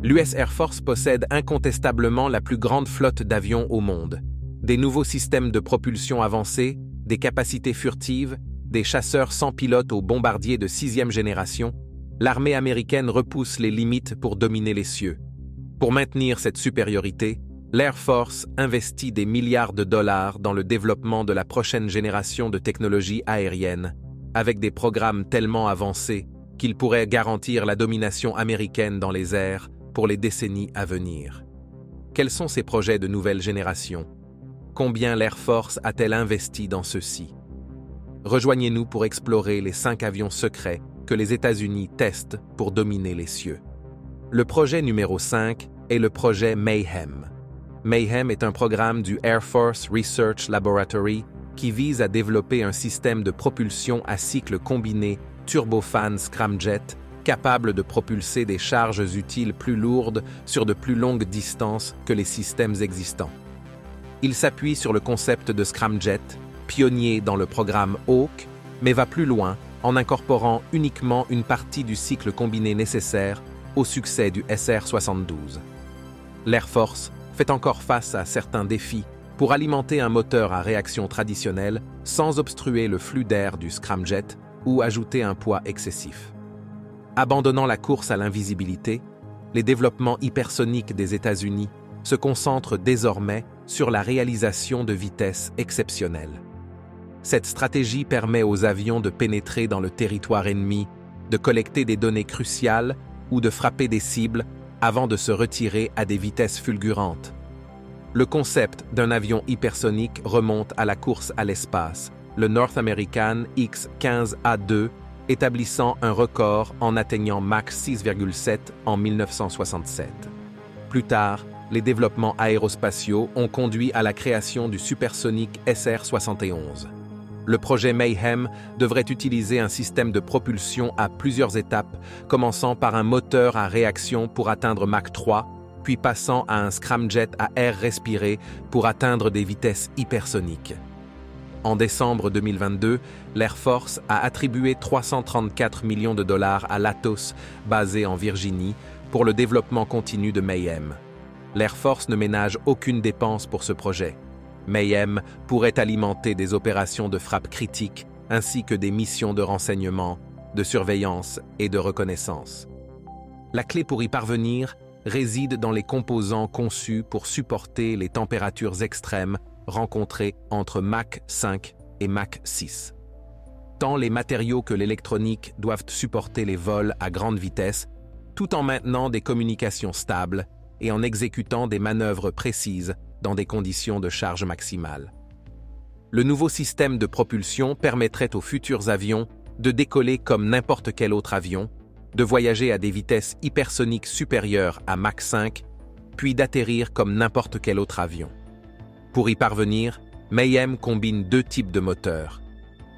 L'US Air Force possède incontestablement la plus grande flotte d'avions au monde. Des nouveaux systèmes de propulsion avancés, des capacités furtives, des chasseurs sans pilote aux bombardiers de 6e génération, l'armée américaine repousse les limites pour dominer les cieux. Pour maintenir cette supériorité, l'Air Force investit des milliards de dollars dans le développement de la prochaine génération de technologies aériennes, avec des programmes tellement avancés qu'ils pourraient garantir la domination américaine dans les airs pour les décennies à venir. Quels sont ces projets de nouvelle génération? Combien l'Air Force a-t-elle investi dans ceux-ci? Rejoignez-nous pour explorer les 5 avions secrets que les États-Unis testent pour dominer les cieux. Le projet numéro 5 est le projet Mayhem. Mayhem est un programme du Air Force Research Laboratory qui vise à développer un système de propulsion à cycle combiné turbofan scramjet capable de propulser des charges utiles plus lourdes sur de plus longues distances que les systèmes existants. Il s'appuie sur le concept de scramjet, pionnier dans le programme Hawk, mais va plus loin en incorporant uniquement une partie du cycle combiné nécessaire au succès du SR-72. L'Air Force fait encore face à certains défis pour alimenter un moteur à réaction traditionnelle sans obstruer le flux d'air du scramjet ou ajouter un poids excessif. Abandonnant la course à l'invisibilité, les développements hypersoniques des États-Unis se concentrent désormais sur la réalisation de vitesses exceptionnelles. Cette stratégie permet aux avions de pénétrer dans le territoire ennemi, de collecter des données cruciales ou de frapper des cibles avant de se retirer à des vitesses fulgurantes. Le concept d'un avion hypersonique remonte à la course à l'espace, le North American X-15A2, établissant un record en atteignant Mach 6,7 en 1967. Plus tard, les développements aérospatiaux ont conduit à la création du supersonique SR-71. Le projet Mayhem devrait utiliser un système de propulsion à plusieurs étapes, commençant par un moteur à réaction pour atteindre Mach 3, puis passant à un scramjet à air respiré pour atteindre des vitesses hypersoniques. En décembre 2022, l'Air Force a attribué 334 millions de dollars à l'Atos, basé en Virginie, pour le développement continu de Mayhem. L'Air Force ne ménage aucune dépense pour ce projet. Mayhem pourrait alimenter des opérations de frappe critique ainsi que des missions de renseignement, de surveillance et de reconnaissance. La clé pour y parvenir réside dans les composants conçus pour supporter les températures extrêmes rencontrées entre Mach 5 et Mach 6. Tant les matériaux que l'électronique doivent supporter les vols à grande vitesse, tout en maintenant des communications stables et en exécutant des manœuvres précises dans des conditions de charge maximale. Le nouveau système de propulsion permettrait aux futurs avions de décoller comme n'importe quel autre avion, de voyager à des vitesses hypersoniques supérieures à Mach 5, puis d'atterrir comme n'importe quel autre avion. Pour y parvenir, Mayhem combine 2 types de moteurs,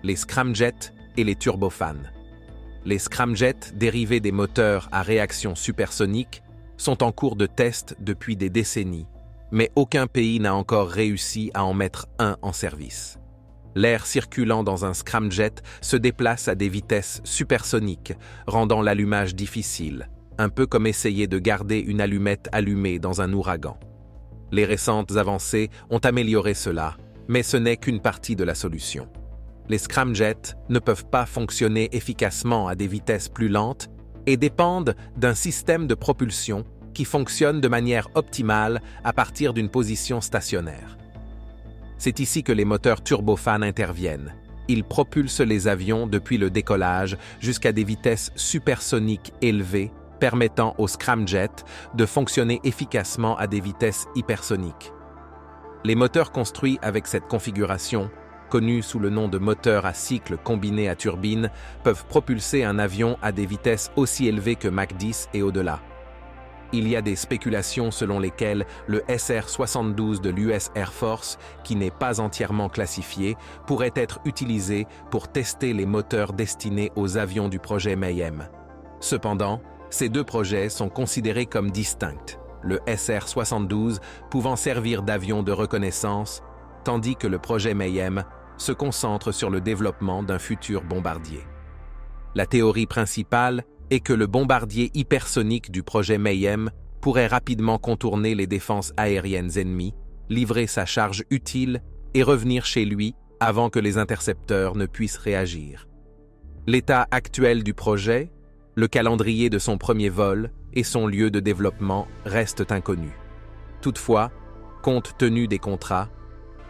les scramjets et les turbofans. Les scramjets, dérivés des moteurs à réaction supersonique, sont en cours de test depuis des décennies, mais aucun pays n'a encore réussi à en mettre un en service. L'air circulant dans un scramjet se déplace à des vitesses supersoniques, rendant l'allumage difficile, un peu comme essayer de garder une allumette allumée dans un ouragan. Les récentes avancées ont amélioré cela, mais ce n'est qu'une partie de la solution. Les scramjets ne peuvent pas fonctionner efficacement à des vitesses plus lentes et dépendent d'un système de propulsion qui fonctionne de manière optimale à partir d'une position stationnaire. C'est ici que les moteurs turbofans interviennent. Ils propulsent les avions depuis le décollage jusqu'à des vitesses supersoniques élevées, permettant aux scramjets de fonctionner efficacement à des vitesses hypersoniques. Les moteurs construits avec cette configuration, connus sous le nom de moteurs à cycle combiné à turbine, peuvent propulser un avion à des vitesses aussi élevées que Mach 10 et au-delà. Il y a des spéculations selon lesquelles le SR-72 de l'US Air Force, qui n'est pas entièrement classifié, pourrait être utilisé pour tester les moteurs destinés aux avions du projet Mayhem. Cependant, ces 2 projets sont considérés comme distincts, le SR-72 pouvant servir d'avion de reconnaissance, tandis que le projet Mayhem se concentre sur le développement d'un futur bombardier. La théorie principale est que le bombardier hypersonique du projet Mayhem pourrait rapidement contourner les défenses aériennes ennemies, livrer sa charge utile et revenir chez lui avant que les intercepteurs ne puissent réagir. L'état actuel du projet, le calendrier de son premier vol et son lieu de développement restent inconnus. Toutefois, compte tenu des contrats,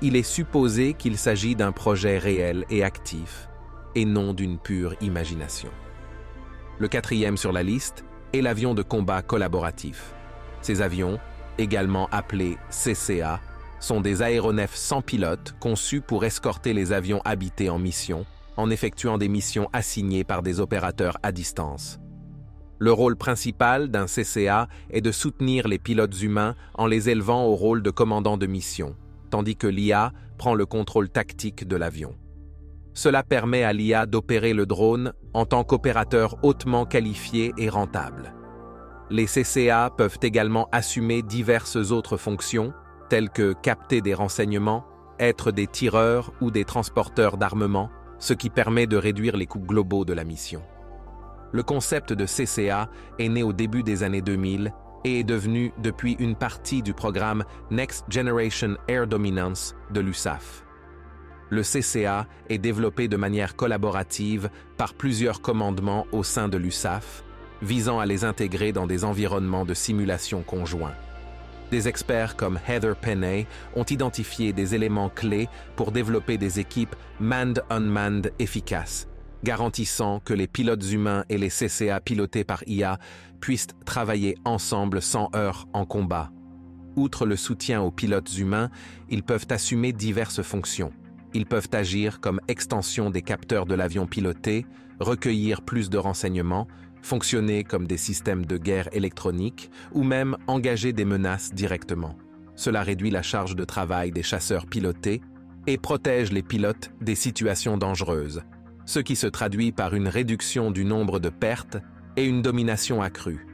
il est supposé qu'il s'agit d'un projet réel et actif, et non d'une pure imagination. Le quatrième sur la liste est l'avion de combat collaboratif. Ces avions, également appelés CCA, sont des aéronefs sans pilote conçus pour escorter les avions habités en mission, en effectuant des missions assignées par des opérateurs à distance. Le rôle principal d'un CCA est de soutenir les pilotes humains en les élevant au rôle de commandant de mission, tandis que l'IA prend le contrôle tactique de l'avion. Cela permet à l'IA d'opérer le drone en tant qu'opérateur hautement qualifié et rentable. Les CCA peuvent également assumer diverses autres fonctions, telles que capter des renseignements, être des tireurs ou des transporteurs d'armement, ce qui permet de réduire les coûts globaux de la mission. Le concept de CCA est né au début des années 2000 et est devenu depuis une partie du programme Next Generation Air Dominance de l'USAF. Le CCA est développé de manière collaborative par plusieurs commandements au sein de l'USAF, visant à les intégrer dans des environnements de simulation conjoints. Des experts comme Heather Penney ont identifié des éléments clés pour développer des équipes manned-unmanned efficaces, garantissant que les pilotes humains et les CCA pilotés par IA puissent travailler ensemble sans heurts en combat. Outre le soutien aux pilotes humains, ils peuvent assumer diverses fonctions. Ils peuvent agir comme extension des capteurs de l'avion piloté, recueillir plus de renseignements, fonctionner comme des systèmes de guerre électronique ou même engager des menaces directement. Cela réduit la charge de travail des chasseurs pilotés et protège les pilotes des situations dangereuses, ce qui se traduit par une réduction du nombre de pertes et une domination accrue.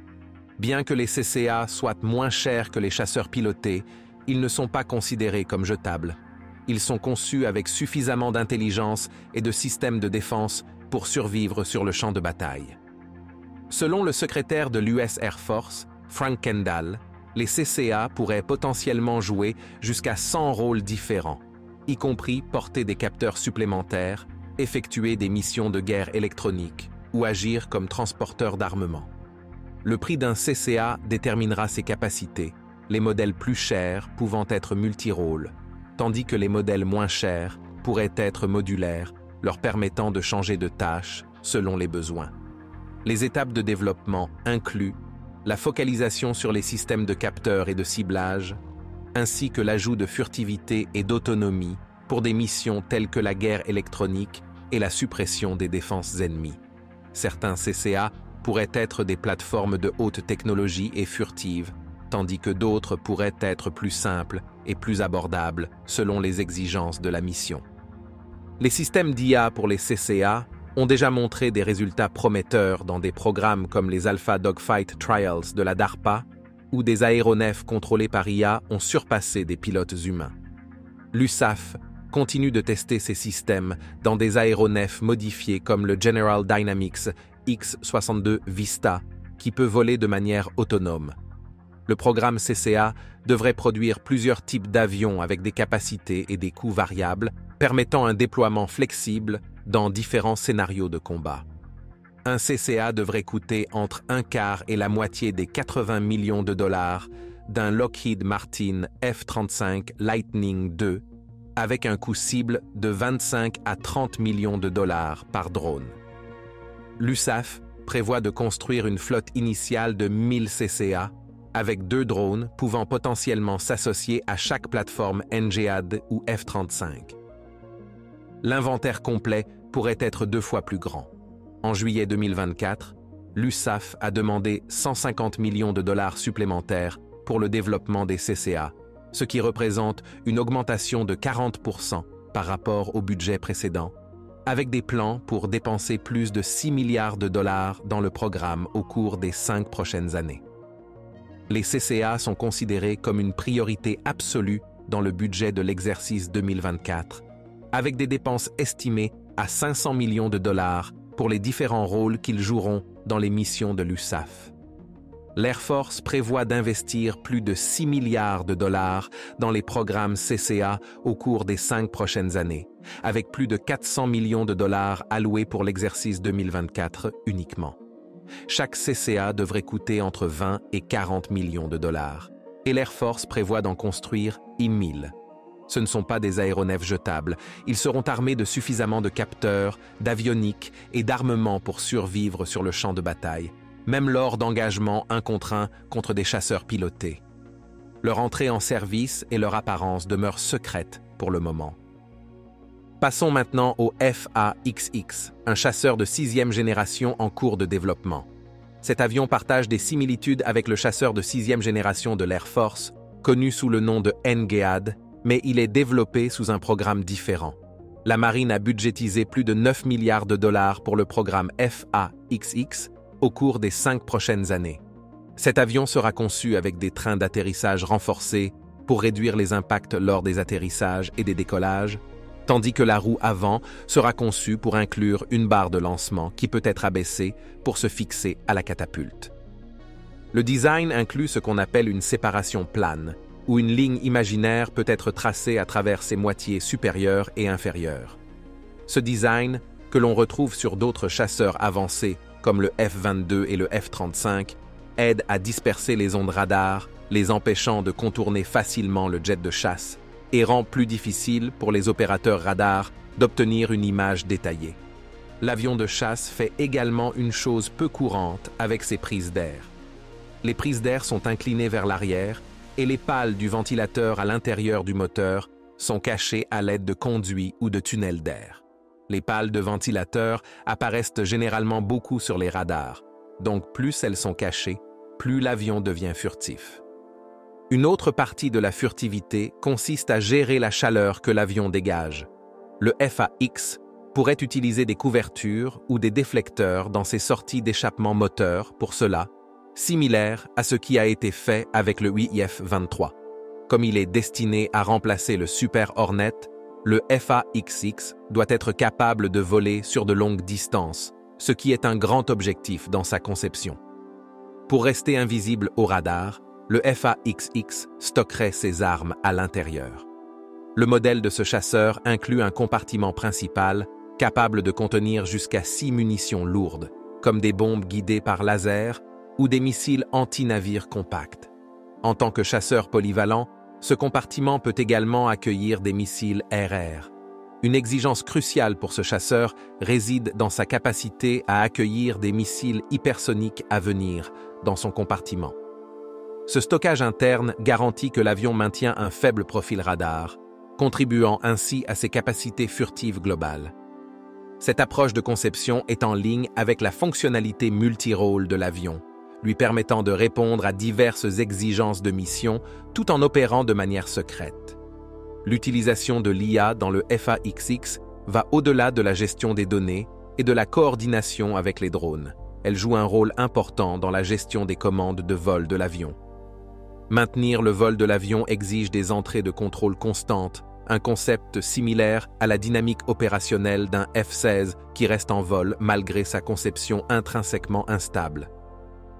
Bien que les CCA soient moins chers que les chasseurs pilotés, ils ne sont pas considérés comme jetables. Ils sont conçus avec suffisamment d'intelligence et de systèmes de défense pour survivre sur le champ de bataille. Selon le secrétaire de l'US Air Force, Frank Kendall, les CCA pourraient potentiellement jouer jusqu'à 100 rôles différents, y compris porter des capteurs supplémentaires, effectuer des missions de guerre électronique ou agir comme transporteur d'armement. Le prix d'un CCA déterminera ses capacités, les modèles plus chers pouvant être multirôles, tandis que les modèles moins chers pourraient être modulaires, leur permettant de changer de tâche selon les besoins. Les étapes de développement incluent la focalisation sur les systèmes de capteurs et de ciblage, ainsi que l'ajout de furtivité et d'autonomie pour des missions telles que la guerre électronique et la suppression des défenses ennemies. Certains CCA pourraient être des plateformes de haute technologie et furtives, tandis que d'autres pourraient être plus simples et plus abordables selon les exigences de la mission. Les systèmes d'IA pour les CCA ont déjà montré des résultats prometteurs dans des programmes comme les Alpha Dogfight Trials de la DARPA, où des aéronefs contrôlés par IA ont surpassé des pilotes humains. L'USAF continue de tester ces systèmes dans des aéronefs modifiés comme le General Dynamics X-62 Vista, qui peut voler de manière autonome. Le programme CCA devrait produire plusieurs types d'avions avec des capacités et des coûts variables, permettant un déploiement flexible dans différents scénarios de combat. Un CCA devrait coûter entre un quart et la moitié des 80 millions de dollars d'un Lockheed Martin F-35 Lightning II, avec un coût cible de 25 à 30 millions de dollars par drone. L'USAF prévoit de construire une flotte initiale de 1000 CCA, avec 2 drones pouvant potentiellement s'associer à chaque plateforme NGAD ou F-35. L'inventaire complet pourrait être 2 fois plus grand. En juillet 2024, l'USAF a demandé 150 millions de dollars supplémentaires pour le développement des CCA, ce qui représente une augmentation de 40% par rapport au budget précédent, avec des plans pour dépenser plus de 6 milliards de dollars dans le programme au cours des 5 prochaines années. Les CCA sont considérés comme une priorité absolue dans le budget de l'exercice 2024, avec des dépenses estimées à 500 millions de dollars pour les différents rôles qu'ils joueront dans les missions de l'USAF. L'Air Force prévoit d'investir plus de 6 milliards de dollars dans les programmes CCA au cours des 5 prochaines années, avec plus de 400 millions de dollars alloués pour l'exercice 2024 uniquement. Chaque CCA devrait coûter entre 20 et 40 millions de dollars, et l'Air Force prévoit d'en construire 1000. Ce ne sont pas des aéronefs jetables, ils seront armés de suffisamment de capteurs, d'avionique et d'armement pour survivre sur le champ de bataille, même lors d'engagements 1 contre 1 contre des chasseurs pilotés. Leur entrée en service et leur apparence demeurent secrètes pour le moment. Passons maintenant au FA-XX, un chasseur de 6e génération en cours de développement. Cet avion partage des similitudes avec le chasseur de 6e génération de l'Air Force, connu sous le nom de NGAD, mais il est développé sous un programme différent. La marine a budgétisé plus de 9 milliards de dollars pour le programme FA-XX au cours des 5 prochaines années. Cet avion sera conçu avec des trains d'atterrissage renforcés pour réduire les impacts lors des atterrissages et des décollages, tandis que la roue avant sera conçue pour inclure une barre de lancement qui peut être abaissée pour se fixer à la catapulte. Le design inclut ce qu'on appelle une séparation plane, où une ligne imaginaire peut être tracée à travers ses moitiés supérieures et inférieures. Ce design, que l'on retrouve sur d'autres chasseurs avancés comme le F-22 et le F-35, aide à disperser les ondes radar, les empêchant de contourner facilement le jet de chasse, et rend plus difficile pour les opérateurs radars d'obtenir une image détaillée. L'avion de chasse fait également une chose peu courante avec ses prises d'air. Les prises d'air sont inclinées vers l'arrière et les pales du ventilateur à l'intérieur du moteur sont cachées à l'aide de conduits ou de tunnels d'air. Les pales de ventilateur apparaissent généralement beaucoup sur les radars, donc plus elles sont cachées, plus l'avion devient furtif. Une autre partie de la furtivité consiste à gérer la chaleur que l'avion dégage. Le FA-X pourrait utiliser des couvertures ou des déflecteurs dans ses sorties d'échappement moteur pour cela, similaire à ce qui a été fait avec le IF-23. Comme il est destiné à remplacer le Super Hornet, le FA-XX doit être capable de voler sur de longues distances, ce qui est un grand objectif dans sa conception. Pour rester invisible au radar, le FA-XX stockerait ses armes à l'intérieur. Le modèle de ce chasseur inclut un compartiment principal capable de contenir jusqu'à 6 munitions lourdes, comme des bombes guidées par laser ou des missiles anti-navires compacts. En tant que chasseur polyvalent, ce compartiment peut également accueillir des missiles RR. Une exigence cruciale pour ce chasseur réside dans sa capacité à accueillir des missiles hypersoniques à venir dans son compartiment. Ce stockage interne garantit que l'avion maintient un faible profil radar, contribuant ainsi à ses capacités furtives globales. Cette approche de conception est en ligne avec la fonctionnalité multirôle de l'avion, lui permettant de répondre à diverses exigences de mission tout en opérant de manière secrète. L'utilisation de l'IA dans le FA-XX va au-delà de la gestion des données et de la coordination avec les drones. Elle joue un rôle important dans la gestion des commandes de vol de l'avion. Maintenir le vol de l'avion exige des entrées de contrôle constantes, un concept similaire à la dynamique opérationnelle d'un F-16 qui reste en vol malgré sa conception intrinsèquement instable.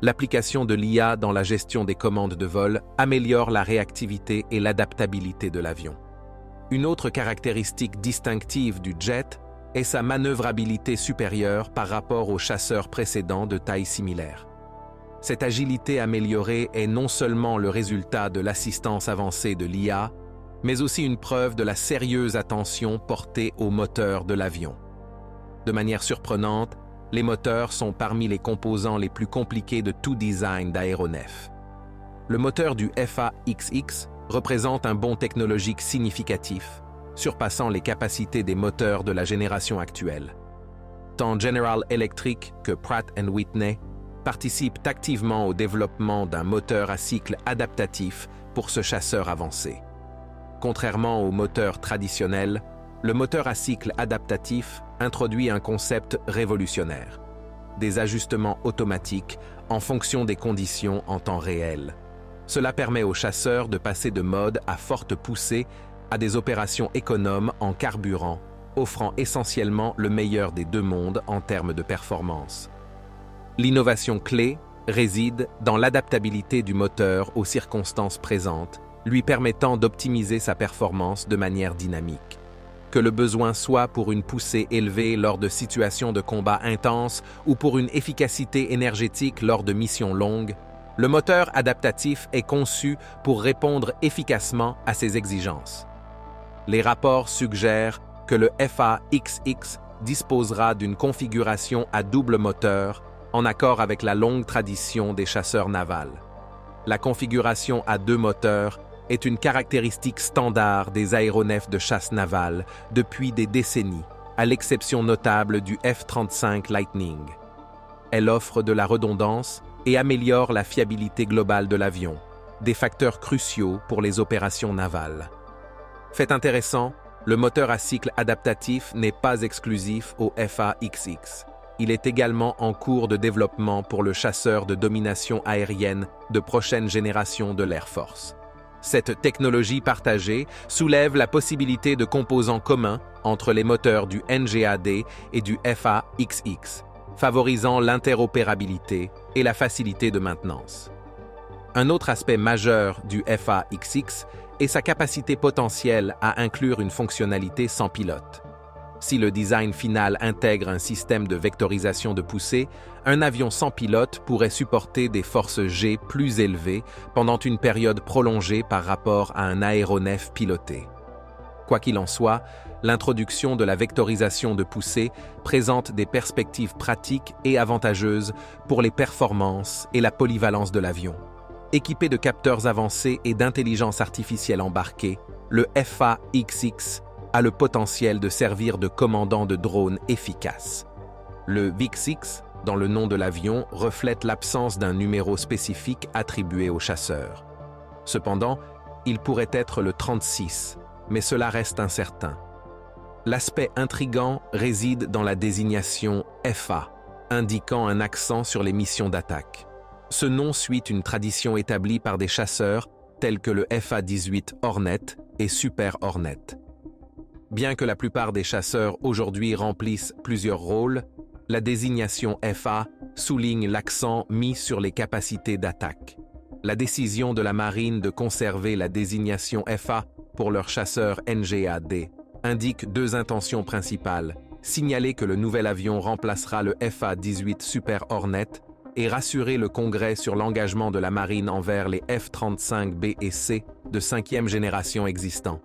L'application de l'IA dans la gestion des commandes de vol améliore la réactivité et l'adaptabilité de l'avion. Une autre caractéristique distinctive du jet est sa manœuvrabilité supérieure par rapport aux chasseurs précédents de taille similaire. Cette agilité améliorée est non seulement le résultat de l'assistance avancée de l'IA, mais aussi une preuve de la sérieuse attention portée aux moteurs de l'avion. De manière surprenante, les moteurs sont parmi les composants les plus compliqués de tout design d'aéronef. Le moteur du FA-XX représente un bond technologique significatif, surpassant les capacités des moteurs de la génération actuelle. Tant General Electric que Pratt & Whitney participent activement au développement d'un moteur à cycle adaptatif pour ce chasseur avancé. Contrairement aux moteurs traditionnels, le moteur à cycle adaptatif introduit un concept révolutionnaire: des ajustements automatiques en fonction des conditions en temps réel. Cela permet aux chasseurs de passer de mode à forte poussée à des opérations économes en carburant, offrant essentiellement le meilleur des deux mondes en termes de performance. L'innovation clé réside dans l'adaptabilité du moteur aux circonstances présentes, lui permettant d'optimiser sa performance de manière dynamique. Que le besoin soit pour une poussée élevée lors de situations de combat intenses ou pour une efficacité énergétique lors de missions longues, le moteur adaptatif est conçu pour répondre efficacement à ces exigences. Les rapports suggèrent que le FA-XX disposera d'une configuration à double moteur en accord avec la longue tradition des chasseurs navals. La configuration à deux moteurs est une caractéristique standard des aéronefs de chasse navale depuis des décennies, à l'exception notable du F-35 Lightning. Elle offre de la redondance et améliore la fiabilité globale de l'avion, des facteurs cruciaux pour les opérations navales. Fait intéressant, le moteur à cycle adaptatif n'est pas exclusif au FA-XX. Il est également en cours de développement pour le chasseur de domination aérienne de prochaine génération de l'Air Force. Cette technologie partagée soulève la possibilité de composants communs entre les moteurs du NGAD et du FA-XX, favorisant l'interopérabilité et la facilité de maintenance. Un autre aspect majeur du FA-XX est sa capacité potentielle à inclure une fonctionnalité sans pilote. Si le design final intègre un système de vectorisation de poussée, un avion sans pilote pourrait supporter des forces G plus élevées pendant une période prolongée par rapport à un aéronef piloté. Quoi qu'il en soit, l'introduction de la vectorisation de poussée présente des perspectives pratiques et avantageuses pour les performances et la polyvalence de l'avion. Équipé de capteurs avancés et d'intelligence artificielle embarquée, le FA-XX a le potentiel de servir de commandant de drone efficace. Le VIX-X, dans le nom de l'avion, reflète l'absence d'un numéro spécifique attribué au chasseur. Cependant, il pourrait être le 36, mais cela reste incertain. L'aspect intrigant réside dans la désignation FA, indiquant un accent sur les missions d'attaque. Ce nom suit une tradition établie par des chasseurs tels que le FA-18 Hornet et Super Hornet. Bien que la plupart des chasseurs aujourd'hui remplissent plusieurs rôles, la désignation FA souligne l'accent mis sur les capacités d'attaque. La décision de la marine de conserver la désignation FA pour leur chasseur NGAD indique deux intentions principales: signaler que le nouvel avion remplacera le FA-18 Super Hornet et rassurer le Congrès sur l'engagement de la marine envers les F-35B et C de 5e génération existants.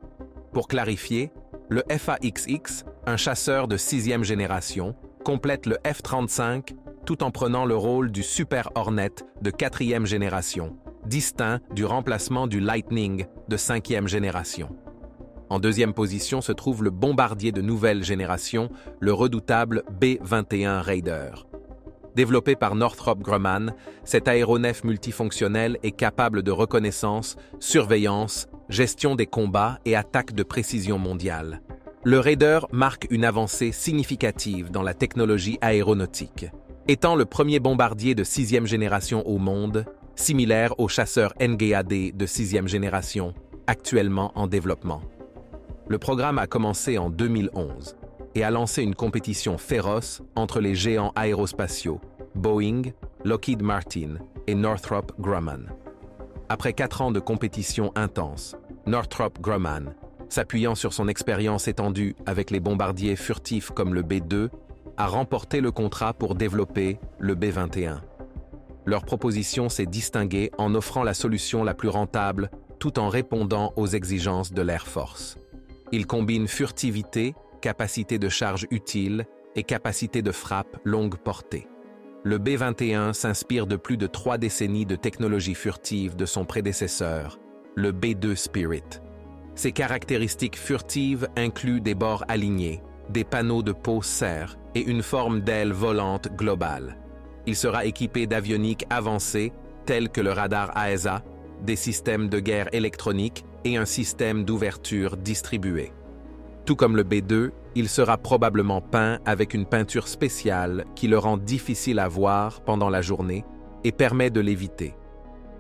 Pour clarifier, le FA-XX, un chasseur de 6e génération, complète le F-35 tout en prenant le rôle du Super Hornet de 4e génération, distinct du remplacement du Lightning de 5e génération. En deuxième position se trouve le bombardier de nouvelle génération, le redoutable B-21 Raider. Développé par Northrop Grumman, cet aéronef multifonctionnel est capable de reconnaissance, surveillance, gestion des combats et attaque de précision mondiale. Le Raider marque une avancée significative dans la technologie aéronautique, étant le premier bombardier de 6e génération au monde, similaire au chasseur NGAD de 6e génération, actuellement en développement. Le programme a commencé en 2011 et a lancé une compétition féroce entre les géants aérospatiaux Boeing, Lockheed Martin et Northrop Grumman. Après 4 ans de compétition intense, Northrop Grumman, s'appuyant sur son expérience étendue avec les bombardiers furtifs comme le B-2, a remporté le contrat pour développer le B-21. Leur proposition s'est distinguée en offrant la solution la plus rentable tout en répondant aux exigences de l'Air Force. Il combine furtivité, capacité de charge utile et capacité de frappe longue portée. Le B-21 s'inspire de plus de 3 décennies de technologie furtive de son prédécesseur, le B-2 Spirit. Ses caractéristiques furtives incluent des bords alignés, des panneaux de peau serre et une forme d'aile volante globale. Il sera équipé d'avioniques avancées telles que le radar AESA, des systèmes de guerre électronique et un système d'ouverture distribué. Tout comme le B-2, il sera probablement peint avec une peinture spéciale qui le rend difficile à voir pendant la journée et permet de l'éviter.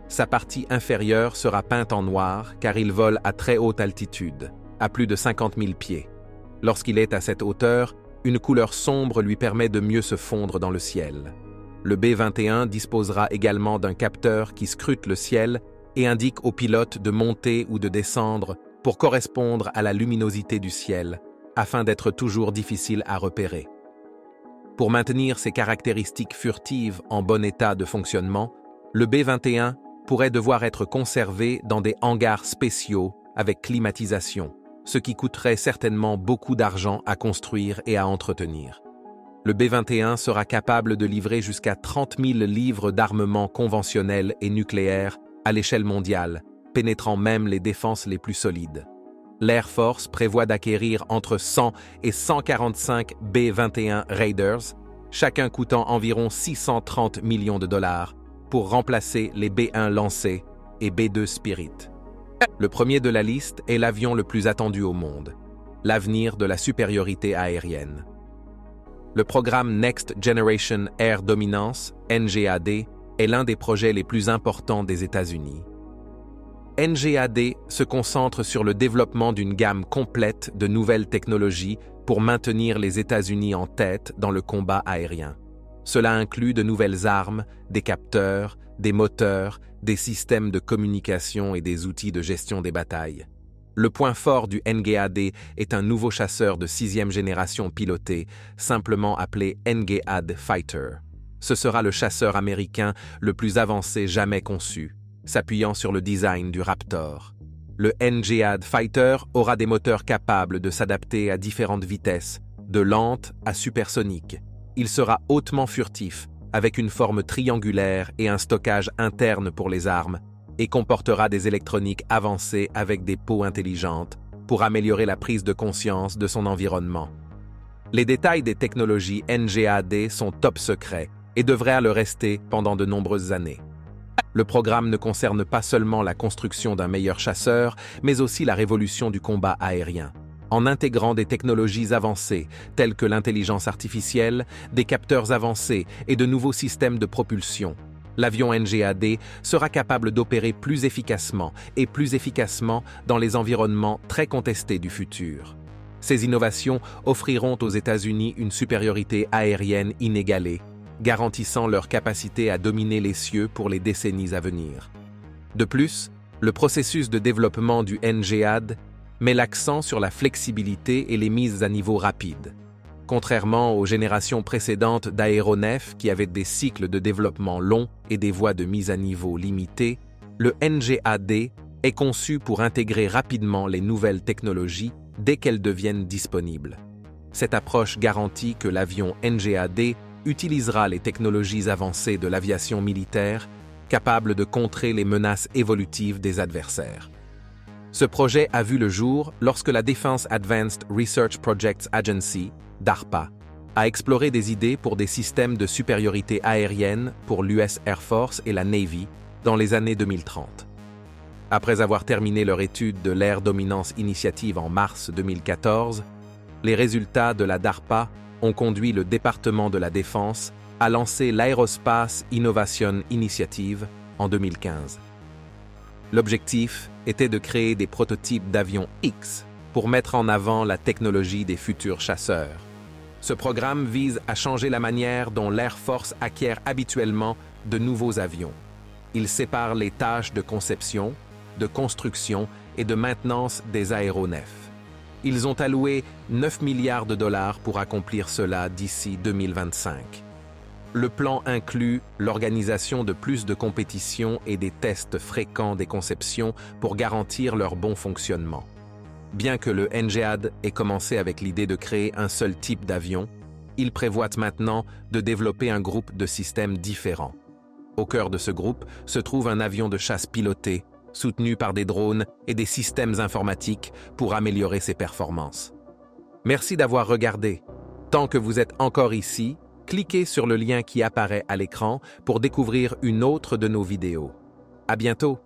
Sa partie inférieure sera peinte en noir car il vole à très haute altitude, à plus de 50 000 pieds. Lorsqu'il est à cette hauteur, une couleur sombre lui permet de mieux se fondre dans le ciel. Le B-21 disposera également d'un capteur qui scrute le ciel et indique aux pilotes de monter ou de descendre pour correspondre à la luminosité du ciel, afin d'être toujours difficile à repérer. Pour maintenir ses caractéristiques furtives en bon état de fonctionnement, le B-21 pourrait devoir être conservé dans des hangars spéciaux avec climatisation, ce qui coûterait certainement beaucoup d'argent à construire et à entretenir. Le B-21 sera capable de livrer jusqu'à 30 000 livres d'armement conventionnel et nucléaire à l'échelle mondiale, pénétrant même les défenses les plus solides. L'Air Force prévoit d'acquérir entre 100 et 145 B-21 Raiders, chacun coûtant environ 630 millions de dollars, pour remplacer les B-1 Lancet et B-2 Spirit. Le premier de la liste est l'avion le plus attendu au monde, l'avenir de la supériorité aérienne. Le programme Next Generation Air Dominance, NGAD, est l'un des projets les plus importants des États-Unis. NGAD se concentre sur le développement d'une gamme complète de nouvelles technologies pour maintenir les États-Unis en tête dans le combat aérien. Cela inclut de nouvelles armes, des capteurs, des moteurs, des systèmes de communication et des outils de gestion des batailles. Le point fort du NGAD est un nouveau chasseur de 6e génération piloté, simplement appelé NGAD Fighter. Ce sera le chasseur américain le plus avancé jamais conçu, s'appuyant sur le design du Raptor. Le NGAD Fighter aura des moteurs capables de s'adapter à différentes vitesses, de lente à supersonique. Il sera hautement furtif, avec une forme triangulaire et un stockage interne pour les armes, et comportera des électroniques avancées avec des peaux intelligentes pour améliorer la prise de conscience de son environnement. Les détails des technologies NGAD sont top secrets et devraient le rester pendant de nombreuses années. Le programme ne concerne pas seulement la construction d'un meilleur chasseur, mais aussi la révolution du combat aérien. En intégrant des technologies avancées telles que l'intelligence artificielle, des capteurs avancés et de nouveaux systèmes de propulsion, l'avion NGAD sera capable d'opérer plus efficacement dans les environnements très contestés du futur. Ces innovations offriront aux États-Unis une supériorité aérienne inégalée, garantissant leur capacité à dominer les cieux pour les décennies à venir. De plus, le processus de développement du NGAD met l'accent sur la flexibilité et les mises à niveau rapides. Contrairement aux générations précédentes d'aéronefs qui avaient des cycles de développement longs et des voies de mise à niveau limitées, le NGAD est conçu pour intégrer rapidement les nouvelles technologies dès qu'elles deviennent disponibles. Cette approche garantit que l'avion NGAD utilisera les technologies avancées de l'aviation militaire, capables de contrer les menaces évolutives des adversaires. Ce projet a vu le jour lorsque la Defense Advanced Research Projects Agency, DARPA, a exploré des idées pour des systèmes de supériorité aérienne pour l'US Air Force et la Navy dans les années 2030. Après avoir terminé leur étude de l'Air Dominance Initiative en mars 2014, les résultats de la DARPA ont conduit le département de la Défense à lancer l'Aerospace Innovation Initiative en 2015. L'objectif était de créer des prototypes d'avions X pour mettre en avant la technologie des futurs chasseurs. Ce programme vise à changer la manière dont l'Air Force acquiert habituellement de nouveaux avions. Il sépare les tâches de conception, de construction et de maintenance des aéronefs. Ils ont alloué 9 milliards de dollars pour accomplir cela d'ici 2025. Le plan inclut l'organisation de plus de compétitions et des tests fréquents des conceptions pour garantir leur bon fonctionnement. Bien que le NGAD ait commencé avec l'idée de créer un seul type d'avion, il prévoit maintenant de développer un groupe de systèmes différents. Au cœur de ce groupe se trouve un avion de chasse piloté, soutenu par des drones et des systèmes informatiques pour améliorer ses performances. Merci d'avoir regardé. Tant que vous êtes encore ici, cliquez sur le lien qui apparaît à l'écran pour découvrir une autre de nos vidéos. À bientôt!